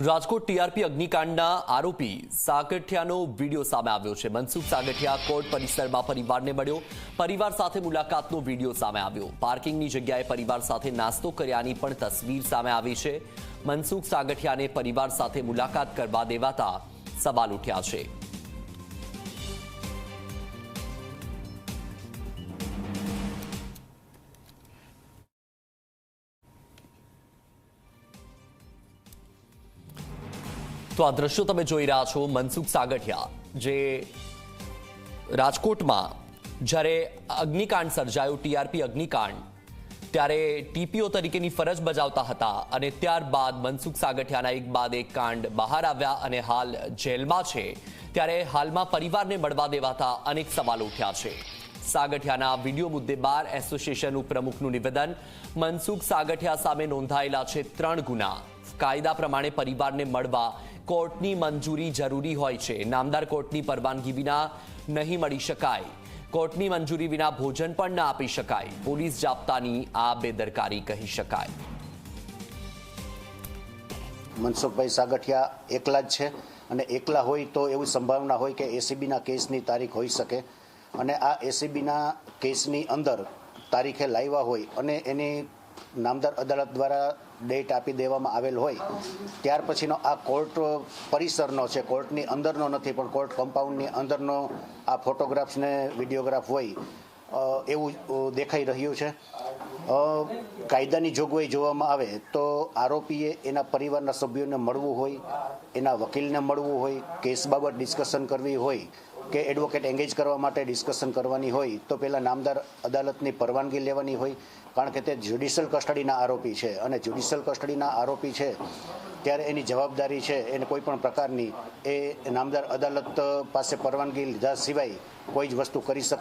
Rajkot TRP અગ્નિકાંડના આરોપી સાગઠિયાનો video સામે આવ્યો છે। મનસુખ સાગઠિયા કોર્ટ પરિસરમાં પરિવારને મળ્યો। પરિવાર સાથે મુલાકાતનો વિડીયો સામે આવ્યો। પાર્કિંગની જગ્યાએ પરિવાર સાથે નાસ્તો કર્યાની પણ તસવીર સામે આવી છે। મનસુખ સાગઠિયાને પરિવાર સાથે મુલાકાત કરવા દેવાતા સવાલ ઉઠ્યા છે। તો આ દ્રશ્યો તમે જોઈ રહ્યા છો। મનસુખ સાગઠિયા જે રાજકોટમાં જ્યારે અગ્નિકાંડ સર્જાયો, ટીઆરપી અગ્નિકાંડ, ત્યારે ટીપીઓ તરીકેની ફરજ બજાવતા હતા અને ત્યારબાદ મનસુખ સાગઠિયાના એક બાદ એક કાંડ બહાર આવ્યા અને હાલ જેલમાં છે। ત્યારે હાલમાં પરિવારને મળવા દેવાતા અનેક સવાલો ઉઠ્યા છે। સાગઠિયાના વિડીયો મુદ્દે બાર એસોસિએશન પ્રમુખનું નિવેદન। મનસુખ સાગઠિયા સામે નોંધાયેલા છે 3 ગુના। કાયદા પ્રમાણે પરિવારને મળવા કોર્ટની મંજૂરી જરૂરી હોય છે। નામદાર કોર્ટની પરવાનગી વિના નહીં મળી શકાય। કોર્ટની મંજૂરી વિના ભોજન પણ ન આપી શકાય। પોલીસ જાપ્તાની આ બેદરકારી કહી શકાય। મનસુખભાઈ સાગઠિયા એકલા જ છે અને એકલા હોય તો એવી સંભાવના હોય કે એસીબીના કેસની તારીખ હોઈ શકે અને આ એસીબીના કેસની અંદર તારીખે લાવ્યા હોય અને એની નામદાર અદાલત દ્વારા ડેટ આપી દેવામાં આવેલ હોય, ત્યાર પછીનો આ કોર્ટ પરિસરનો છે, કોર્ટની અંદરનો નથી પણ કોર્ટ કમ્પાઉન્ડની અંદરનો આ ફોટોગ્રાફ્સ ને વિડીયોગ્રાફ હોય એવું દેખાઈ રહ્યું છે। કાયદાની જોગવાઈ જોવામાં આવે તો આરોપીએ એના પરિવારના સભ્યોને મળવું હોય, એના વકીલને મળવું હોય, કેસ બાબત ડિસ્કશન કરવી હોય કે એડવોકેટ એન્ગેજ કરવા માટે ડિસ્કશન કરવાની હોય તો પહેલાં નામદાર અદાલતની પરવાનગી લેવાની હોય, કારણ કે તે જ્યુડિશિયલ કસ્ટડીના આરોપી છે અને જ્યુડિશિયલ કસ્ટડીના આરોપી છે ત્યારે એની જવાબદારી છે એને કોઈ પણ પ્રકારની એ નામદાર અદાલત પાસે પરવાનગી લીધા સિવાય કોઈ જ વસ્તુ કરી શકે